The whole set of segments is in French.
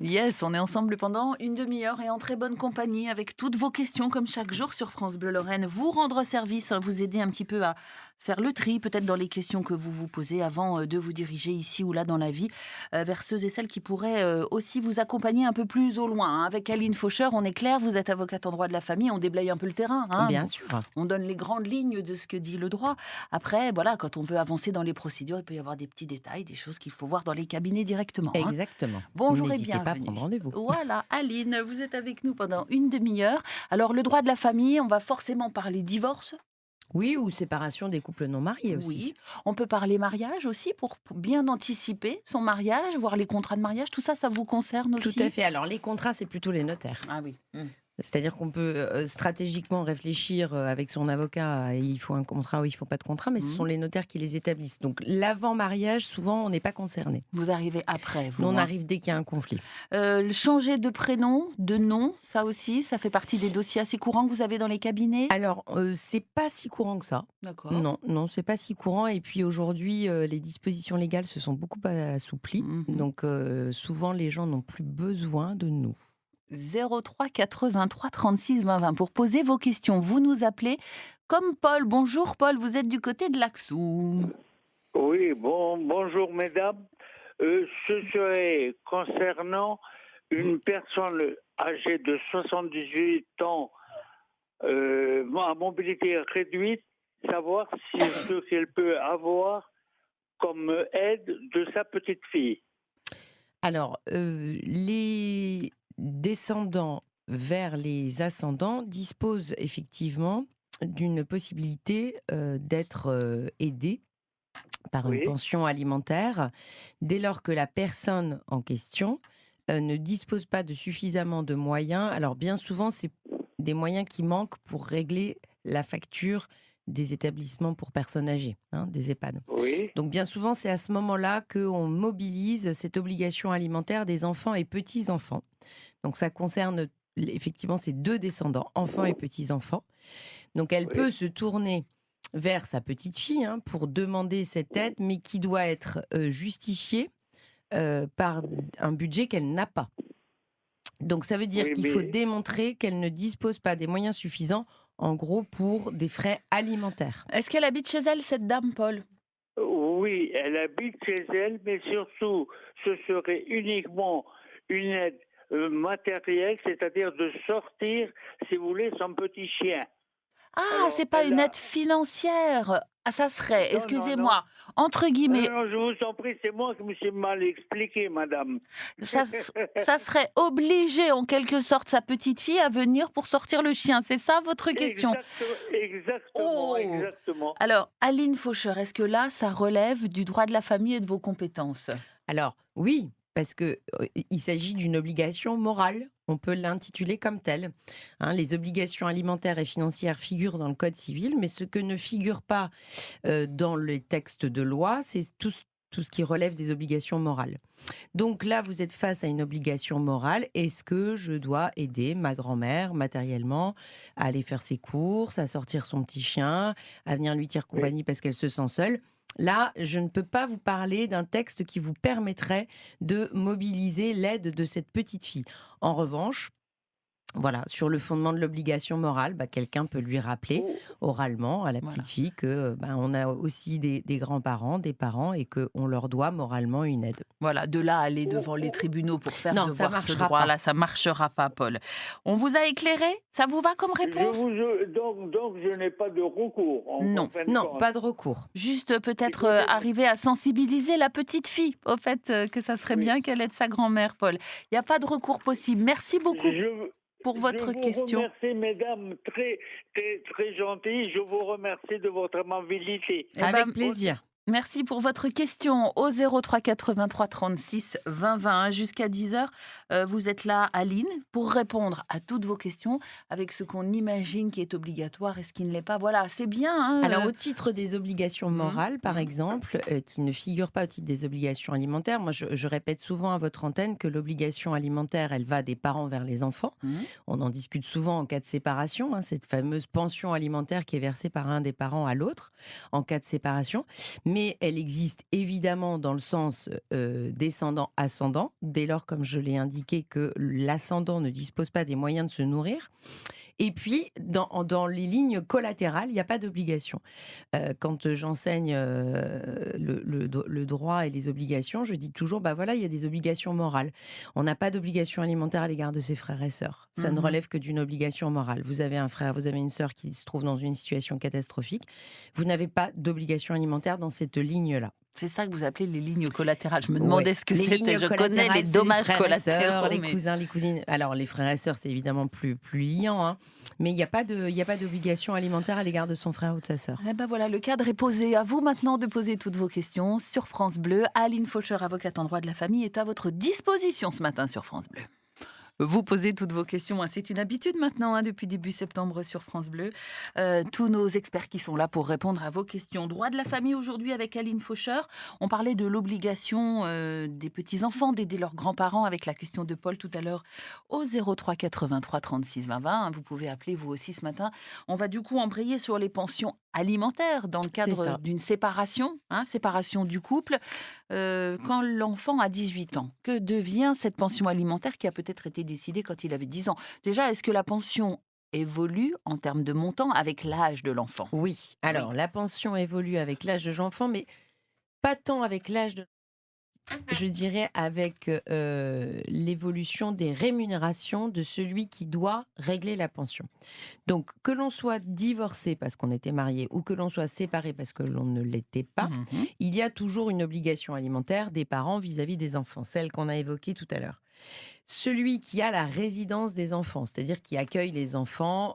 Yes, on est ensemble pendant une demi-heure et en très bonne compagnie avec toutes vos questions comme chaque jour sur France Bleu Lorraine. Vous rendre service, hein, vous aider un petit peu à faire le tri peut-être dans les questions que vous vous posez avant de vous diriger ici ou là dans la vie vers ceux et celles qui pourraient aussi vous accompagner un peu plus au loin, hein. Avec Aline Faucheur, on est clair, vous êtes avocate en droit de la famille, on déblaye un peu le terrain, hein. Bien sûr, On donne les grandes lignes de ce que dit le droit. Après, voilà, quand on veut avancer dans les procédures, il peut y avoir des petits détails, des choses qu'il faut voir dans les cabinets directement, hein. exactement. Bonjour et N'hésitez pas à prendre bienvenue. rendez-vous. Voilà, Aline, vous êtes avec nous pendant une demi-heure. Alors, le droit de la famille, on va forcément parler divorce. Oui, ou séparation des couples non mariés Oui. aussi. On peut parler mariage aussi pour bien anticiper son mariage, voir les contrats de mariage. Tout ça, ça vous concerne Tout à aussi? fait. Alors les contrats, c'est plutôt les notaires. Ah oui. C'est-à-dire qu'on peut, stratégiquement réfléchir, avec son avocat, il faut un contrat ou il faut pas de contrat, mais ce sont Mhm. les notaires qui les établissent. Donc l'avant-mariage, souvent, on n'est pas concerné. Vous arrivez après, Nous, vous, on hein. arrive dès qu'il y a un conflit. Changer de prénom, de nom, ça aussi, ça fait partie des dossiers assez courants que vous avez dans les cabinets? Alors, c'est pas si courant que ça. D'accord. Non, non, c'est pas si courant et puis aujourd'hui, les dispositions légales se sont beaucoup assouplies. Mhm. Donc, souvent les gens n'ont plus besoin de nous. 03 83 36 20 20 pour poser vos questions. Vous nous appelez comme Paul. Bonjour Paul, vous êtes du côté de l'Axou. Oui, bonjour mesdames. Ce serait concernant une personne âgée de 78 ans à mobilité réduite, savoir si ce qu'elle peut avoir comme aide de sa petite fille. Alors, les descendants vers les ascendants disposent effectivement d'une possibilité, d'être, aidés par une Oui, pension alimentaire, dès lors que la personne en question, ne dispose pas de suffisamment de moyens. Alors bien souvent, c'est des moyens qui manquent pour régler la facture des établissements pour personnes âgées, hein, des EHPAD. oui, Donc bien souvent, c'est à ce moment-là qu'on mobilise cette obligation alimentaire des enfants et petits-enfants. Donc ça concerne effectivement ces 2 descendants, enfants et petits-enfants. Donc elle oui. peut se tourner vers sa petite fille, hein, pour demander cette aide, mais qui doit être, justifiée, par un budget qu'elle n'a pas. Donc ça veut dire Oui, qu'il faut mais démontrer qu'elle ne dispose pas des moyens suffisants, en gros, pour des frais alimentaires. Est-ce qu'elle habite chez elle, cette dame, Paul? oui, elle habite chez elle, mais surtout, ce serait uniquement une aide matérielle, c'est-à-dire de sortir, si vous voulez, son petit chien. Ah, Alors, c'est pas elle une a... aide financière. Ah, ça serait, Non, non, non. excusez-moi, entre Non, guillemets, non, je vous en prie, c'est moi qui me suis mal expliqué, madame. ça serait obliger en quelque sorte sa petite fille à venir pour sortir le chien. C'est ça votre question? Exactement, Oh! exactement. Alors, Aline Faucheur, est-ce que là, ça relève du droit de la famille et de vos compétences? Alors oui, parce que, il s'agit d'une obligation morale, on peut l'intituler comme telle, hein. Les obligations alimentaires et financières figurent dans le code civil, mais ce que ne figure pas, dans les textes de loi, c'est tout ce qui relève des obligations morales. Donc là, vous êtes face à une obligation morale. Est-ce que je dois aider ma grand-mère matériellement à aller faire ses courses, à sortir son petit chien, à venir lui dire Oui. compagnie parce qu'elle se sent seule? Là, je ne peux pas vous parler d'un texte qui vous permettrait de mobiliser l'aide de cette petite fille. En revanche, voilà, sur le fondement de l'obligation morale, quelqu'un peut lui rappeler Oh, oralement à la petite Voilà. fille que, on a aussi des grands-parents, des parents et qu'on leur doit moralement une aide. Voilà, de là à aller oh, devant les oh. tribunaux pour faire Non, ça devoir ce marchera pas. droit-là, ça marchera pas, Paul. On vous a éclairé? Ça vous va comme réponse? Donc, je n'ai pas de recours, en Non. fin de Non, compte. pas de recours. Juste Il peut-être, faut que... arriver à sensibiliser la petite fille au fait, que ça serait Oui. bien qu'elle aide sa grand-mère, Paul. Il y a pas de recours possible. Merci beaucoup Je, pour je votre vous question. remercie, mesdames, très, très, très gentilles. Je vous remercie de votre amabilité. Eh Avec ben, Bonne- plaisir. merci pour votre question au 03 83 36 20 20 jusqu'à 10 heures. Vous êtes là, Aline, pour répondre à toutes vos questions avec ce qu'on imagine qui est obligatoire et ce qui ne l'est pas. Voilà, c'est bien, Alors, hein, au titre des obligations mmh, morales, par mmh, exemple, qui ne figurent pas au titre des obligations alimentaires, moi, je répète souvent à votre antenne que l'obligation alimentaire, elle va des parents vers les enfants. mmh. On en discute souvent en cas de séparation, hein, cette fameuse pension alimentaire qui est versée par un des parents à l'autre en cas de séparation. mais elle existe évidemment dans le sens descendant-ascendant, dès lors, comme je l'ai indiqué, que l'ascendant ne dispose pas des moyens de se nourrir. Et puis, dans les lignes collatérales, il n'y a pas d'obligation. Quand j'enseigne le droit et les obligations, je dis toujours, bah voilà, il y a des obligations morales. On n'a pas d'obligation alimentaire à l'égard de ses frères et sœurs. Ça ne Mhm. relève que d'une obligation morale. Vous avez un frère, vous avez une sœur qui se trouve dans une situation catastrophique. Vous n'avez pas d'obligation alimentaire dans cette ligne-là. C'est ça que vous appelez les lignes collatérales. Je me Ouais. demandais ce que Les c'était. lignes Je connais les collatérales, c'est les dommages frères et sœurs, collatéraux, les mais cousins, les cousines. Alors, les frères et sœurs, c'est évidemment plus liant, hein, mais il y a pas d'obligation alimentaire à l'égard de son frère ou de sa sœur. eh ben voilà, le cadre est posé. À vous maintenant de poser toutes vos questions sur France Bleu. Aline Faucher, avocate en droit de la famille, est à votre disposition ce matin sur France Bleu. Vous posez toutes vos questions, hein. C'est une habitude maintenant, hein, depuis début septembre sur France Bleu. Tous nos experts qui sont là pour répondre à vos questions. Droit de la famille aujourd'hui avec Aline Faucher. On parlait de l'obligation des petits-enfants d'aider leurs grands-parents avec la question de Paul tout à l'heure au 03 83 36 20 20, hein. Vous pouvez appeler vous aussi ce matin. On va du coup embrayer sur les pensions alimentaires dans le C'est cadre ça. d'une séparation, hein, séparation du couple. Quand l'enfant a 18 ans, que devient cette pension alimentaire qui a peut-être été décidée quand il avait 10 ans? Déjà, est-ce que la pension évolue en termes de montant avec l'âge de l'enfant? Oui. Oui. Alors, la pension évolue avec l'âge de l'enfant, mais pas tant avec l'âge de je dirais avec l'évolution des rémunérations de celui qui doit régler la pension. Donc, que l'on soit divorcé parce qu'on était marié ou que l'on soit séparé parce que l'on ne l'était pas, Mhm. il y a toujours une obligation alimentaire des parents vis-à-vis des enfants, celle qu'on a évoquée tout à l'heure. Celui qui a la résidence des enfants, c'est-à-dire qui accueille les enfants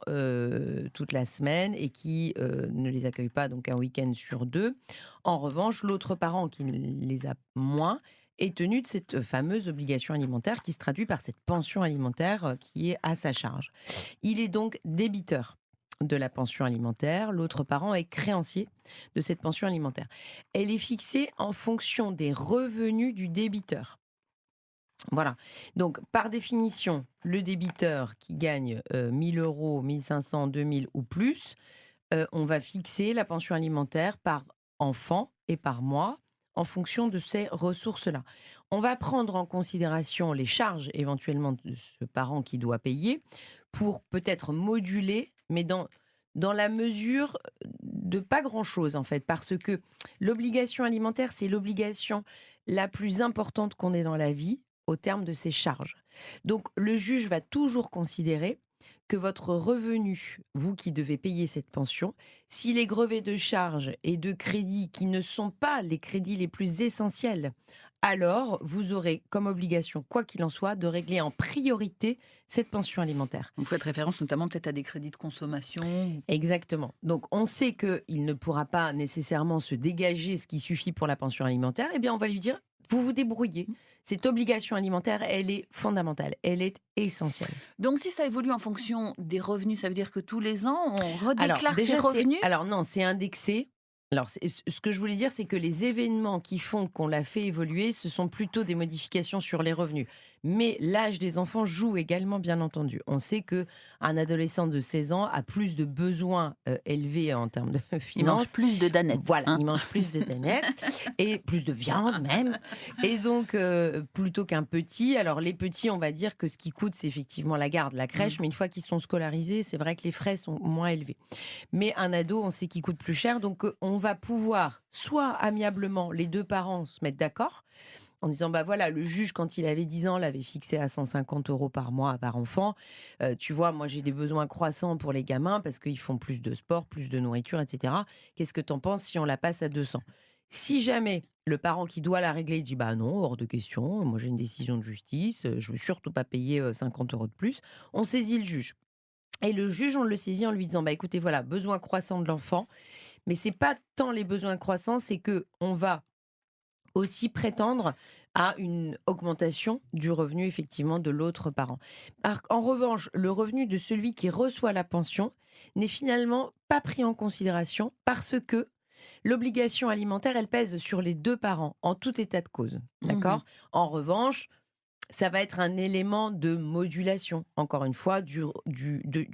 toute la semaine et qui ne les accueille pas donc un week-end sur deux. En revanche, l'autre parent qui les a moins est tenu de cette fameuse obligation alimentaire qui se traduit par cette pension alimentaire qui est à sa charge. Il est donc débiteur de la pension alimentaire, l'autre parent est créancier de cette pension alimentaire. Elle est fixée en fonction des revenus du débiteur. Voilà. Donc, par définition, le débiteur qui gagne 1 000 euros, 1 500, 2 000 ou plus, on va fixer la pension alimentaire par enfant et par mois en fonction de ces ressources-là. On va prendre en considération les charges éventuellement de ce parent qui doit payer pour peut-être moduler, mais dans la mesure de pas grand-chose en fait, parce que l'obligation alimentaire, c'est l'obligation la plus importante qu'on ait dans la vie au terme de ses charges. Donc le juge va toujours considérer que votre revenu, vous qui devez payer cette pension, s'il est grevé de charges et de crédits qui ne sont pas les crédits les plus essentiels, alors vous aurez comme obligation, quoi qu'il en soit, de régler en priorité cette pension alimentaire. Vous faites référence notamment peut-être à des crédits de consommation. Exactement. Donc on sait qu'il ne pourra pas nécessairement se dégager ce qui suffit pour la pension alimentaire. Eh bien on va lui dire, vous vous débrouillez. Cette obligation alimentaire, elle est fondamentale, elle est essentielle. Donc, si ça évolue en fonction des revenus, ça veut dire que tous les ans, on Alors redéclare ses déjà, revenus? alors non, c'est indexé. Alors ce que je voulais dire, c'est que les événements qui font qu'on l'a fait évoluer, ce sont plutôt des modifications sur les revenus. Mais l'âge des enfants joue également, bien entendu. On sait que un adolescent de 16 ans a plus de besoins élevés en termes de Il mange finances. plus de danettes, Voilà, hein. il mange plus de danettes et plus de viande même. Et donc, plutôt qu'un petit, alors les petits, on va dire que ce qui coûte, c'est effectivement la garde, la crèche, mais une fois qu'ils sont scolarisés, c'est vrai que les frais sont moins élevés. Mais un ado, on sait qu'il coûte plus cher, donc on va pouvoir, soit amiablement, les deux parents se mettre d'accord, en disant, bah voilà, le juge, quand il avait 10 ans, l'avait fixé à 150 euros par mois par enfant. Tu vois, moi, j'ai des besoins croissants pour les gamins parce qu'ils font plus de sport, plus de nourriture, etc. Qu'est-ce que t'en penses si on la passe à 200? Si jamais le parent qui doit la régler dit, bah non, hors de question, moi j'ai une décision de justice, je veux surtout pas payer 50 euros de plus, on saisit le juge. Et le juge, on le saisit en lui disant, bah écoutez, voilà, besoin croissant de l'enfant, mais c'est pas tant les besoins croissants, c'est que on va aussi prétendre à une augmentation du revenu effectivement de l'autre parent. En revanche, le revenu de celui qui reçoit la pension n'est finalement pas pris en considération parce que l'obligation alimentaire, elle pèse sur les deux parents en tout état de cause. Mhm. D'accord? En revanche, Ça va être un élément de modulation, encore une fois, du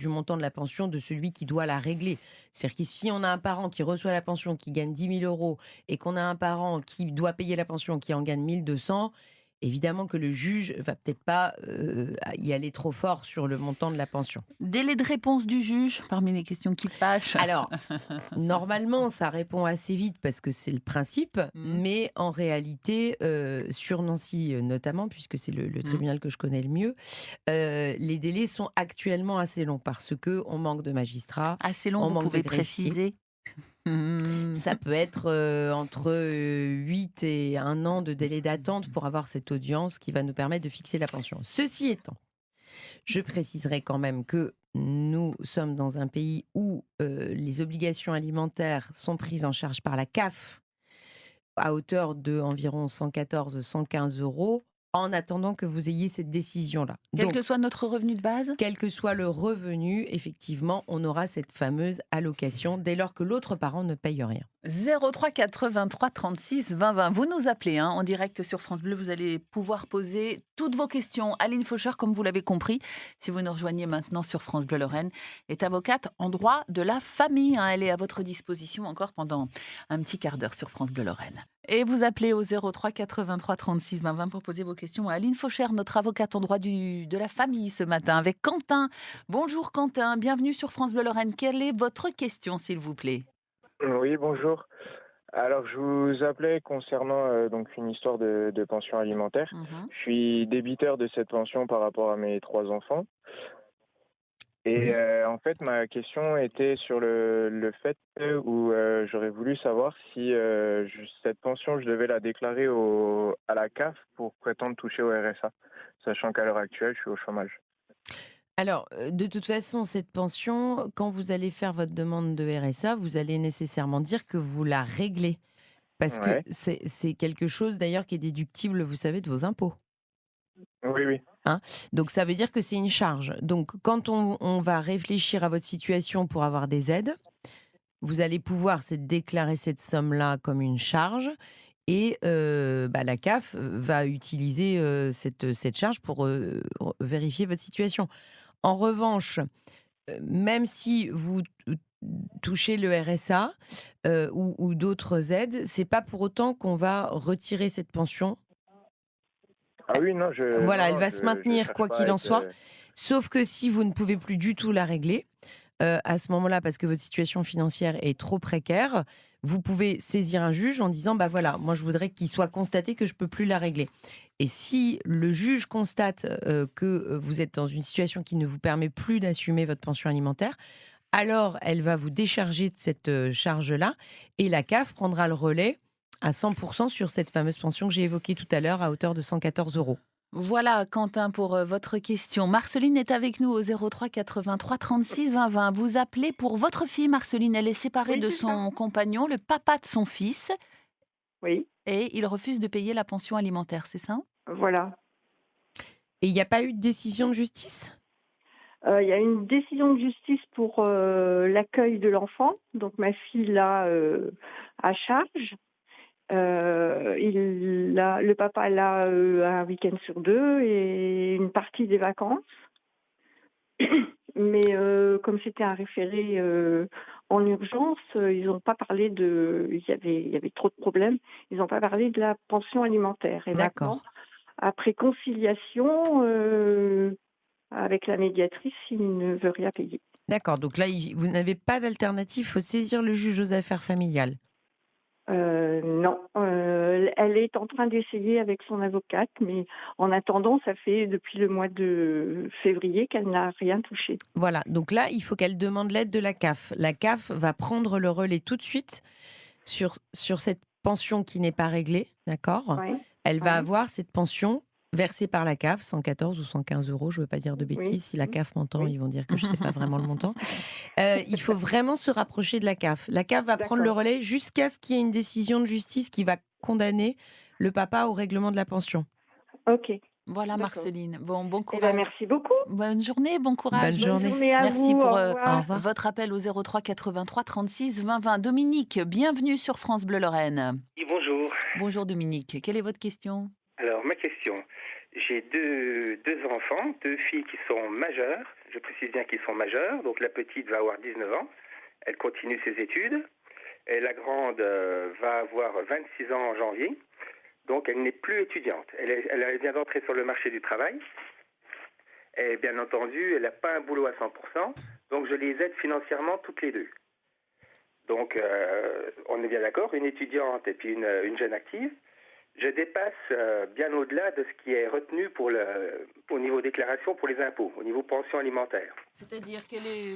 montant de la pension de celui qui doit la régler. C'est-à-dire que si on a un parent qui reçoit la pension qui gagne 10 000 € et qu'on a un parent qui doit payer la pension qui en gagne 1 200, évidemment que le juge va peut-être pas y aller trop fort sur le montant de la pension. Délai de réponse du juge parmi les questions qui fâchent. Alors, normalement, ça répond assez vite parce que c'est le principe, Mmh. mais en réalité, sur Nancy, notamment, puisque c'est le Mmh. tribunal que je connais le mieux, les délais sont actuellement assez longs parce qu'on manque de magistrats, Assez long, on vous manque de pouvez greffiers. préciser? Mmh. Ça peut être, entre, 8 et 1 an de délai d'attente pour avoir cette audience qui va nous permettre de fixer la pension. Ceci étant, je préciserai quand même que nous sommes dans un pays où les obligations alimentaires sont prises en charge par la CAF à hauteur de environ 114-115 € en attendant que vous ayez cette décision-là. Quel que Donc, soit notre revenu de base? quel que soit le revenu, effectivement, on aura cette fameuse allocation dès lors que l'autre parent ne paye rien. 03 83 36 20 20. Vous nous appelez hein, en direct sur France Bleu. Vous allez pouvoir poser toutes vos questions. Aline Faucheur, comme vous l'avez compris, si vous nous rejoignez maintenant sur France Bleu Lorraine, est avocate en droit de la famille, hein. Elle est à votre disposition encore pendant un petit quart d'heure sur France Bleu Lorraine. Et vous appelez au 03 83 36 20 20 pour poser vos questions à Aline Faucheur, notre avocate en droit de la famille ce matin, avec Quentin. Bonjour Quentin, bienvenue sur France Bleu Lorraine. Quelle est votre question, s'il vous plaît? Oui, bonjour. Alors, je vous appelais concernant donc une histoire de pension alimentaire. Mhm. Je suis débiteur de cette pension par rapport à mes 3 enfants. Et Oui. en fait, ma question était sur le fait où j'aurais voulu savoir si cette pension, je devais la déclarer à la CAF pour prétendre toucher au RSA, sachant qu'à l'heure actuelle, je suis au chômage. Alors, de toute façon, cette pension, quand vous allez faire votre demande de RSA, vous allez nécessairement dire que vous la réglez. Parce que Ouais. c'est quelque chose d'ailleurs qui est déductible, vous savez, de vos impôts. Oui, oui. Hein. Donc ça veut dire que c'est une charge. Donc quand on va réfléchir à votre situation pour avoir des aides, vous allez pouvoir déclarer cette somme-là comme une charge et la CAF va utiliser cette charge pour vérifier votre situation. En revanche, même si vous touchez le RSA ou d'autres aides, c'est pas pour autant qu'on va retirer cette pension. Ah oui, non, Voilà, elle non, va se je maintenir cherche quoi pas à qu'il en être. soit, sauf que si vous ne pouvez plus du tout la régler, à ce moment-là, parce que votre situation financière est trop précaire, vous pouvez saisir un juge en disant: «Bah, voilà, moi je voudrais qu'il soit constaté que je peux plus la régler» et si le juge constate, que, vous êtes dans une situation qui ne vous permet plus d'assumer votre pension alimentaire, alors elle va vous décharger de cette, charge-là et la CAF prendra le relais à 100 sur cette fameuse pension que j'ai évoquée tout à l'heure à hauteur de 114 €. Voilà, Quentin, pour votre question. Marceline est avec nous au 03 83 36 20 20. Vous appelez pour votre fille, Marceline. Elle est séparée Oui, de c'est ça. son compagnon, le papa de son fils, Oui, et il refuse de payer la pension alimentaire, c'est ça? voilà. Et il n'y a pas eu de décision de justice? Il y a une décision de justice pour, l'accueil de l'enfant, donc ma fille l'a, à charge. Le papa l'a, un week-end sur 2 et une partie des vacances. Mais, comme c'était un référé, en urgence, ils n'ont pas parlé de il y avait trop de problèmes. Ils n'ont pas parlé de la pension alimentaire et D'accord, maintenant, après conciliation, avec la médiatrice, il ne veut rien payer. d'accord. Donc là, vous n'avez pas d'alternative, il faut saisir le juge aux affaires familiales. Non, elle est en train d'essayer avec son avocate, mais en attendant, ça fait depuis le mois de février qu'elle n'a rien touché. Voilà, donc là, il faut qu'elle demande l'aide de la CAF. La CAF va prendre le relais tout de suite sur cette pension qui n'est pas réglée, d'accord? Ouais, Elle va ouais, avoir cette pension versée par la CAF, 114 ou 115 €, je ne veux pas dire de oui, bêtises. Si la mmh, CAF m'entend, oui, ils vont dire que je ne sais pas vraiment le montant. Il faut vraiment se rapprocher de la CAF. La CAF va prendre le d'accord. relais jusqu'à ce qu'il y ait une décision de justice qui va condamner le papa au règlement de la pension. OK, Voilà, d'accord. Marceline. Bon Eh ben, courage. merci beaucoup. Bonne journée, bon Bonne courage. Bonne journée. journée à Merci vous. pour Au Au revoir. revoir. votre appel au 03 83 36 20 20. Dominique, bienvenue sur France Bleu Lorraine. Oui, bonjour. Bonjour Dominique, quelle est votre question? Alors, ma question. J'ai deux enfants, deux filles qui sont majeures. Je précise bien qu'ils sont majeurs. Donc la petite va avoir 19 ans. Elle continue ses études. Et la grande va avoir 26 ans en janvier. Donc elle n'est plus étudiante. Elle vient d'entrer sur le marché du travail. Et bien entendu, elle n'a pas un boulot à 100%. Donc je les aide financièrement toutes les deux. Donc on est bien d'accord, une étudiante et puis une jeune active. Je dépasse bien au-delà de ce qui est retenu au niveau déclaration pour les impôts, au niveau pension alimentaire. C'est-à-dire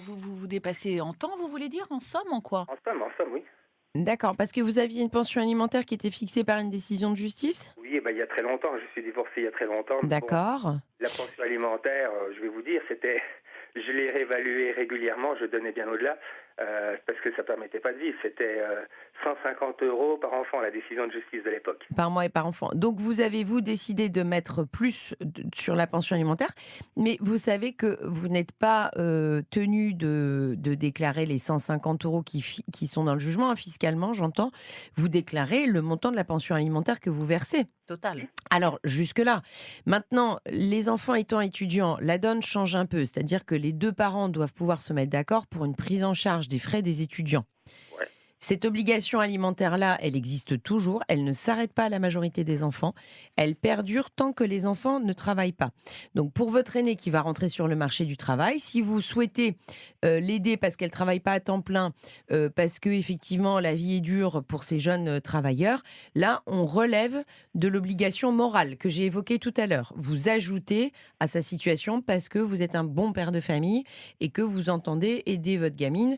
vous dépassez en temps, vous voulez dire, en somme, en quoi? En somme, oui. D'accord, parce que vous aviez une pension alimentaire qui était fixée par une décision de justice? Oui, eh ben, il y a très longtemps, je suis divorcé il y a très longtemps. Bon, D'accord. la pension alimentaire, je vais vous dire, je l'ai réévaluée régulièrement, je donnais bien au-delà, parce que ça ne permettait pas de vivre. C'était 150 € par enfant, la décision de justice de l'époque. Par mois et par enfant. Donc vous avez-vous décidé de mettre plus sur la pension alimentaire, mais vous savez que vous n'êtes pas tenu de déclarer les 150 € qui sont dans le jugement, hein, fiscalement, j'entends. Vous déclarez le montant de la pension alimentaire que vous versez. Total. Alors, jusque-là. Maintenant, les enfants étant étudiants, la donne change un peu. C'est-à-dire que les deux parents doivent pouvoir se mettre d'accord pour une prise en charge des frais des étudiants. Ouais. Cette obligation alimentaire-là, elle existe toujours. Elle ne s'arrête pas à la majorité des enfants. Elle perdure tant que les enfants ne travaillent pas. Donc, pour votre aînée qui va rentrer sur le marché du travail, si vous souhaitez l'aider parce qu'elle ne travaille pas à temps plein, parce que effectivement la vie est dure pour ces jeunes travailleurs, là, on relève de l'obligation morale que j'ai évoquée tout à l'heure. Vous ajoutez à sa situation parce que vous êtes un bon père de famille et que vous entendez aider votre gamine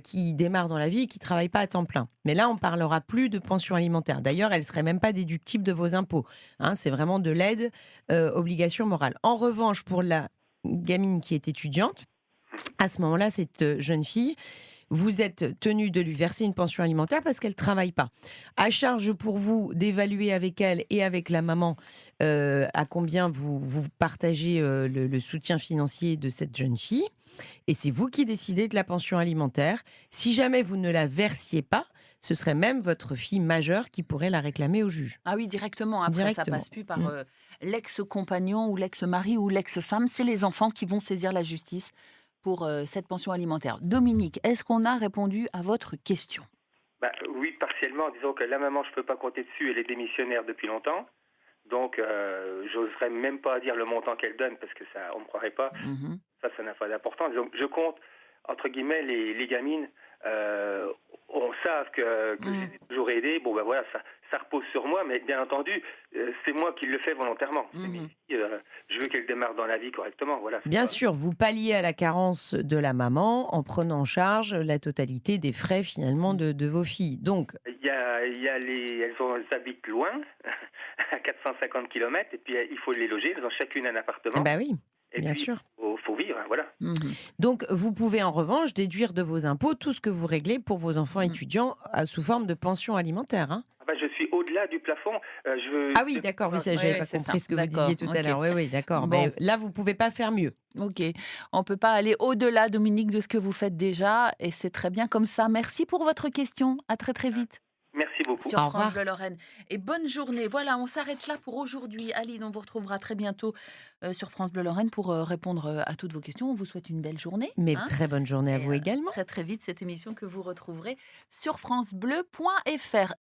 qui démarre dans la vie et qui ne travaille pas à temps plein. Mais là, on ne parlera plus de pension alimentaire. D'ailleurs, elle ne serait même pas déductible de vos impôts. Hein, c'est vraiment de l'aide, obligation morale. En revanche, pour la gamine qui est étudiante, à ce moment-là, cette jeune fille, vous êtes tenu de lui verser une pension alimentaire parce qu'elle ne travaille pas. À charge pour vous d'évaluer avec elle et avec la maman à combien vous partagez le soutien financier de cette jeune fille. Et c'est vous qui décidez de la pension alimentaire. Si jamais vous ne la versiez pas, ce serait même votre fille majeure qui pourrait la réclamer au juge. Ah oui, directement. Après, ça Directement. passe plus par l'ex-compagnon ou l'ex-mari ou l'ex-femme. C'est les enfants qui vont saisir la justice pour cette pension alimentaire. Dominique, est-ce qu'on a répondu à votre question? Bah, oui, partiellement. Disons que la maman, je ne peux pas compter dessus, elle est démissionnaire depuis longtemps. Donc, j'oserais même pas dire le montant qu'elle donne parce que ça, on ne me croirait pas. Mhm. Ça n'a pas d'importance. Donc, je compte, entre guillemets, les gamines. On savent que j'ai toujours aidé. Bon, ben voilà, ça repose sur moi, mais bien entendu, c'est moi qui le fais volontairement. C'est mes filles, je veux qu'elles démarrent dans la vie correctement. Voilà, Bien sûr, vous palliez à la carence de la maman en prenant en charge la totalité des frais finalement de vos filles. Donc, elles habitent loin, à 450 km, et puis il faut les loger. Elles ont chacune un appartement. bah oui, Et bien puis, sûr. faut vivre, hein, voilà. Mhm. Donc, vous pouvez en revanche déduire de vos impôts tout ce que vous réglez pour vos enfants étudiants sous forme de pension alimentaire. Hein. Ah ben, je suis au-delà du plafond. Ah oui, d'accord, oui, ça, j'avais Ouais, pas c'est compris ça. ce que vous D'accord, disiez tout à ok. l'heure. Oui, oui, d'accord. Bon. Mais là, vous pouvez pas faire mieux. Ok, on ne peut pas aller au-delà, Dominique, de ce que vous faites déjà, et c'est très bien comme ça. Merci pour votre question. À très très vite Merci beaucoup. sur Au France revoir. Bleu Lorraine. Et bonne journée. Voilà, on s'arrête là pour aujourd'hui. Aline, on vous retrouvera très bientôt sur France Bleu Lorraine pour répondre à toutes vos questions. On vous souhaite une belle journée. Mais hein. très bonne journée à Et vous également. très très vite, cette émission que vous retrouverez sur francebleu.fr.